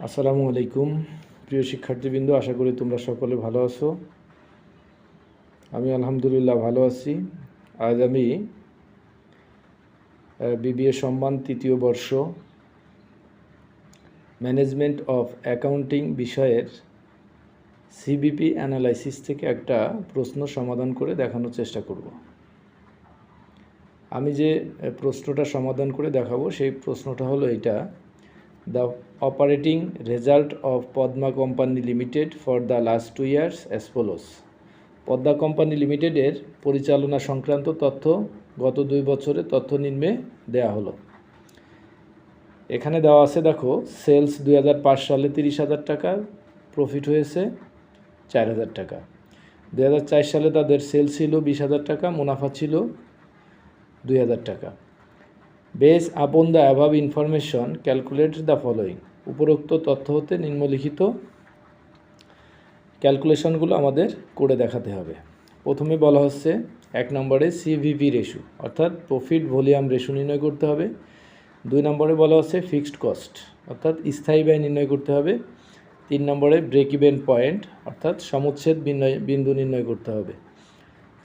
আসসালামু আলাইকুম প্রিয় শিক্ষার্থীবৃন্দ, আশা করি তোমরা সকলে ভালো আছো। আমি আলহামদুলিল্লাহ ভালো আছি। আজ আমি বিবিএ সম্মান তৃতীয় বর্ষ ম্যানেজমেন্ট অফ অ্যাকাউন্টিং বিষয়ের সিবিপি অ্যানালাইসিস থেকে একটা প্রশ্ন সমাধান করে দেখানোর চেষ্টা করব। আমি যে প্রশ্নটা সমাধান করে দেখাবো সেই প্রশ্নটা হলো এইটা: the operating result of Padma company limited for the last 2 years as follows. Padma company লিমিটেডের পরিচালনা সংক্রান্ত তথ্য গত 2 বছরের তথ্য নিম্নে দেয়া হলো। এখানে দেওয়া আছে, দেখো, সেলস 2005 সালে 30,000 টাকা, প্রফিট হয়েছে 4,000 টাকা। 2004 সালে তাদের সেল ছিল 20,000 টাকা, মুনাফা ছিল 2,000 টাকা। Base upon the above information calculate the following. উপরোক্ত তথ্য হতে নিম্নলিখিত ক্যালকুলেশনগুলো আমাদের করে দেখাতে হবে। প্রথমে বলা হচ্ছে 1 নম্বরে সিভিভি রেশু অর্থাৎ প্রফিট ভলিউম রেশু নির্ণয় করতে হবে। 2 নম্বরে বলা হচ্ছে ফিক্সড কস্ট অর্থাৎ স্থায়ী ব্যয় নির্ণয় করতে হবে। 3 নম্বরে ব্রেক ইভেন পয়েন্ট অর্থাৎ সমুচ্ছেদ বিন্দু নির্ণয় করতে হবে।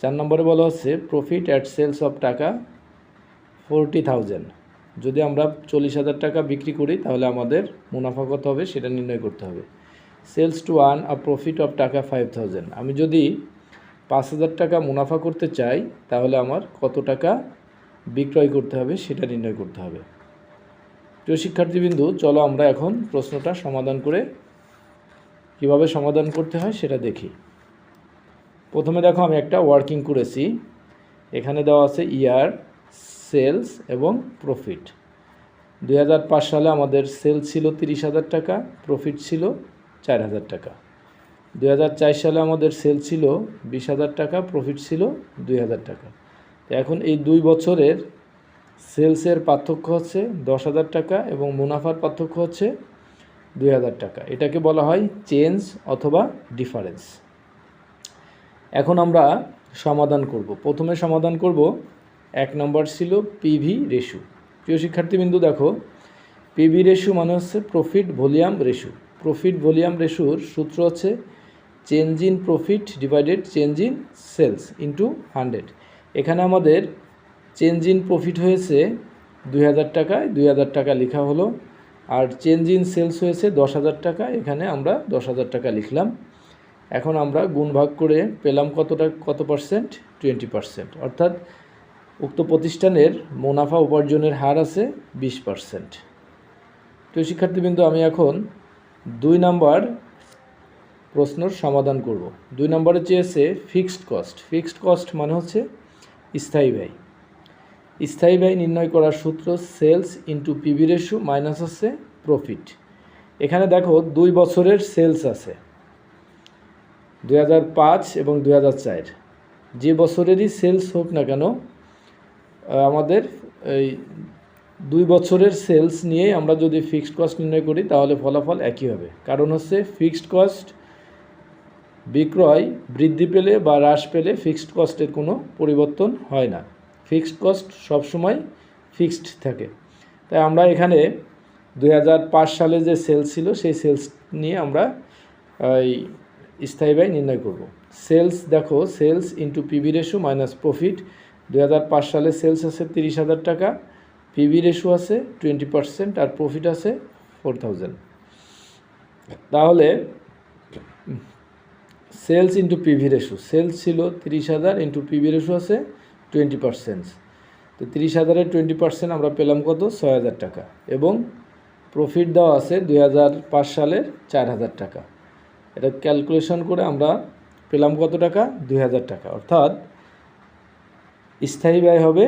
4 নম্বরে বলা হচ্ছে প্রফিট অ্যাট সেলস অফ টাকা 40,000। যদি আমরা 40,000 টাকা বিক্রি করি তাহলে আমাদের মুনাফা কত হবে সেটা নির্ণয় করতে হবে। Sales to earn a profit of টাকা 5,000। আমি যদি 5,000 টাকা মুনাফা করতে চাই তাহলে আমার কত টাকা বিক্রয় করতে হবে সেটা নির্ণয় করতে হবে। প্রিয় শিক্ষার্থীবৃন্দু, চলো আমরা এখন প্রশ্নটা সমাধান করে কিভাবে সমাধান করতে হয় সেটা দেখি। প্রথমে দেখো, আমি একটা ওয়ার্কিং করেছি। এখানে দেওয়া আছে ইয়ার, সেলস এবং প্রফিট। 2005 সালে আমাদের সেল ছিল 30,000 টাকা, প্রফিট ছিল 4,000 টাকা। 2004 সালে আমাদের সেল ছিল 20,000 টাকা, প্রফিট ছিল 2,000 টাকা। এখন এই 2 বছরের সেলসের পার্থক্য হচ্ছে 10,000 টাকা এবং মুনাফার পার্থক্য হচ্ছে 2,000 টাকা। এটাকে বলা হয় চেঞ্জ অথবা ডিফারেন্স। এখন আমরা সমাধান করব। প্রথমে সমাধান করব 1 নম্বর ছিল পিভি রেশু। প্রিয় শিক্ষার্থীবৃন্দু, দেখো, পিভি রেশু মানে হচ্ছে profit volume ratio. Profit volume রেশুর সূত্র হচ্ছে change in profit divided change in sales into 100। এখানে আমাদের চেঞ্জ ইন প্রফিট হয়েছে 2,000 টাকায় 2,000 টাকা লেখা হলো, আর চেঞ্জ ইন সেলস হয়েছে 10,000 টাকা, এখানে আমরা 10,000 টাকা লিখলাম। এখন আমরা গুণ ভাগ করে পেলাম কত পার্সেন্ট? 20%। অর্থাৎ উক্ত প্রতিষ্ঠানের মুনাফা উপার্জনের হার আছে 20%। তো শিক্ষার্থীবৃন্দ, আমি এখন 2 নম্বর প্রশ্নের সমাধান করব। 2 নম্বরে চেয়েছে ফিক্সড কস্ট। ফিক্সড কস্ট মানে হচ্ছে স্থায়ী ব্যয়। স্থায়ী ব্যয় নির্ণয় করার সূত্র sales into PV ratio minus হচ্ছে প্রফিট। এখানে দেখো 2 বছরের সেলস আছে, 2005 এবং 2004। যে বছরেরই সেলস হোক না কেন, আমাদের এই 2 বছরের সেলস নিয়ে আমরা যদি ফিক্সড কস্ট নির্ণয় করি তাহলে ফলাফল একই হবে। কারণ হচ্ছে ফিক্সড কস্ট বিক্রয় বৃদ্ধি পেলে বা হ্রাস পেলে ফিক্সড কস্টের কোনো পরিবর্তন হয় না। ফিক্সড কস্ট সবসময় ফিক্সড থাকে। তাই আমরা এখানে 2005 সালে যে সেলস ছিল সেই সেলস নিয়ে আমরা স্থায়ী ব্যয় নির্ণয় করব। সেলস, দেখো, sales into PV ratio minus profit. 2005 সালে সেলস আছে 30,000 টাকা, পিভি রেশু আছে 20% আর প্রফিট আছে 4,000। তাহলে সেলস ইন্টু পিভি রেশু, সেলস ছিল 30,000 ইন্টু পিভি রেশু আছে 20%। তো 30,000-এর 20% আমরা পেলাম কত? 6,000 টাকা। এবং প্রফিট দেওয়া আছে 2005 সালের 4,000 টাকা। এটা ক্যালকুলেশন করে আমরা পেলাম কত টাকা? 2,000 টাকা। অর্থাৎ স্থায়ী ব্যয় হবে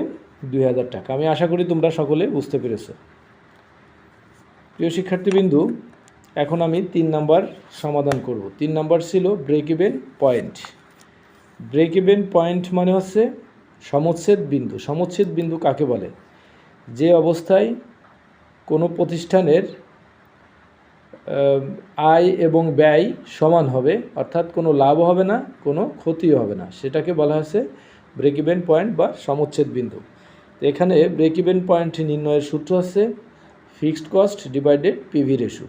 2,000 টাকা। আমি আশা করি তোমরা সকলে বুঝতে পেরেছ। প্রিয় শিক্ষার্থীবৃন্দু, এখন আমি 3 নম্বর সমাধান করব। 3 নম্বর ছিল break even point. Break even point মানে হচ্ছে সমচ্ছেদ বিন্দু। সমচ্ছেদ বিন্দু কাকে বলে? যে অবস্থায় কোনো প্রতিষ্ঠানের আয় এবং ব্যয় সমান হবে, অর্থাৎ কোনো লাভও হবে না, কোনো ক্ষতিও হবে না, সেটাকে বলা হচ্ছে ব্রেক ইভেন পয়েন্ট বা সমচ্ছেদ বিন্দু। তো এখানে ব্রেক ইভেন পয়েন্ট নির্ণয়ের সূত্র হচ্ছে ফিক্সড কস্ট ডিভাইডেড পিভি রেশু।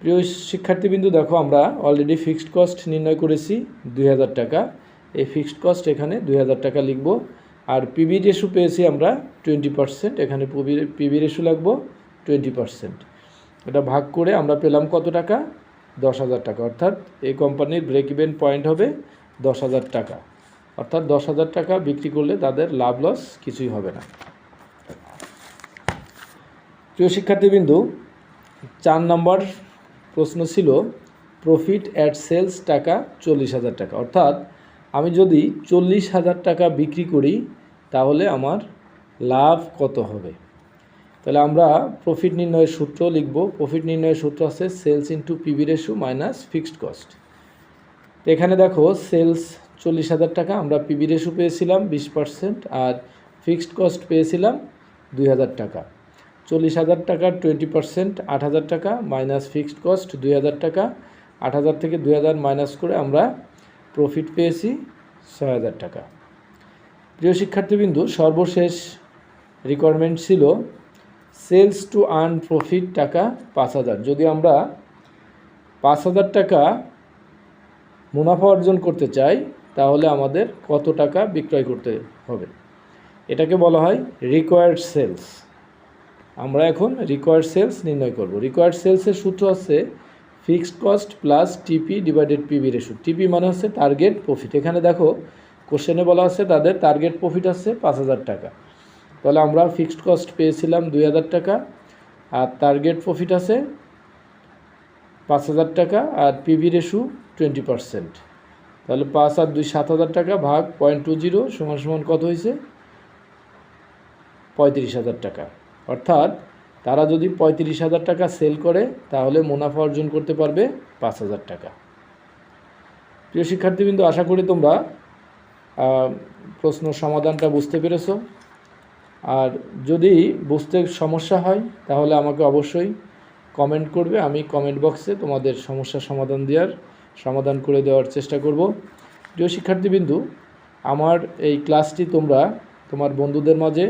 প্রিয় শিক্ষার্থীবৃন্দু, দেখো আমরা অলরেডি ফিক্সড কস্ট নির্ণয় করেছি 2000 টাকা। এই ফিক্সড কস্ট এখানে 2000 টাকা লিখব। আর পিবি রেশু পেয়েছি আমরা 20%, এখানে পিবি রেশু লাগবো 20%। এটা ভাগ করে আমরা পেলাম কত টাকা? 10,000 টাকা। অর্থাৎ এই কোম্পানির ব্রেক ইভেন পয়েন্ট হবে 10,000 টাকা। অর্থাৎ 10,000 টাকা বিক্রি করলে তাদের লাভ লস কিছুই হবে না। প্রিয় শিক্ষার্থীবৃন্দু, 4 নম্বর প্রশ্ন ছিল প্রফিট অ্যাট সেলস টাকা 40,000 টাকা। অর্থাৎ আমি যদি 40,000 টাকা বিক্রি করি তাহলে আমার লাভ কত হবে? তাহলে আমরা প্রফিট নির্ণয়ের সূত্র লিখব। প্রফিট নির্ণয়ের সূত্র আছে sales into PV ratio minus fixed cost. তো এখানে দেখো সেলস 40,000 টাকা, আমরা পিবি রেশু পেয়েছিলাম 20% আর ফিক্সড কস্ট পেয়েছিলাম 2,000 টাকা। 40,000 টাকার 20% 8,000 টাকা মাইনাস ফিক্সড কস্ট 2,000 টাকা। 8,000 থেকে 2,000 মাইনাস করে আমরা প্রফিট পেয়েছি 6,000 টাকা। প্রিয় শিক্ষার্থীবৃন্দু, সর্বশেষ রিকোয়ারমেন্ট ছিল সেলস টু আর্ন প্রফিট টাকা 5,000। যদি আমরা 5,000 টাকা মুনাফা অর্জন করতে চাই তাহলে আমাদের কত টাকা বিক্রয় করতে হবে? এটাকে বলা হয় রিকোয়ার্ড সেলস। আমরা এখন রিকোয়ার্ড সেলস নির্ণয় করব। রিকোয়ার্ড সেলসের সূত্র আছে ফিক্সড কস্ট প্লাস টিপি ডিভাইডেড পিবি রেশু। টিপি মানে হচ্ছে টার্গেট প্রফিট। এখানে দেখো কোশ্চেনে বলা আছে তাদের টার্গেট প্রফিট আছে 5,000 টাকা। তাহলে আমরা ফিক্সড কস্ট পেয়েছিলাম 2,000 টাকা আর টার্গেট প্রফিট আছে 5,000 টাকা আর পিবি রেশু 20%। তাহলে 5 আর 2 7,000 টাকা ভাগ 0.20 সমান কত হয়েছে? 35,000 টাকা। অর্থাৎ তারা যদি 35,000 টাকা সেল করে তাহলে মুনাফা অর্জন করতে পারবে 5,000 টাকা। প্রিয় শিক্ষার্থীবৃন্দ, আশা করি তোমরা প্রশ্ন সমাধানটা বুঝতে পেরেছো। আর যদি বুঝতে সমস্যা হয় তাহলে আমাকে অবশ্যই কমেন্ট করবে। আমি কমেন্ট বক্সে তোমাদের সমস্যার সমাধান করে দেওয়ার চেষ্টা করব। প্রিয় শিক্ষার্থীবৃন্দু, আমার এই ক্লাসটি তোমরা তোমার বন্ধুদের মাঝে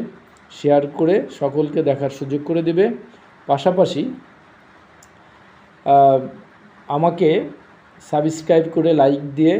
শেয়ার করে সকলকে দেখার সুযোগ করে দেবে। পাশাপাশি আমাকে সাবস্ক্রাইব করে লাইক দিয়ে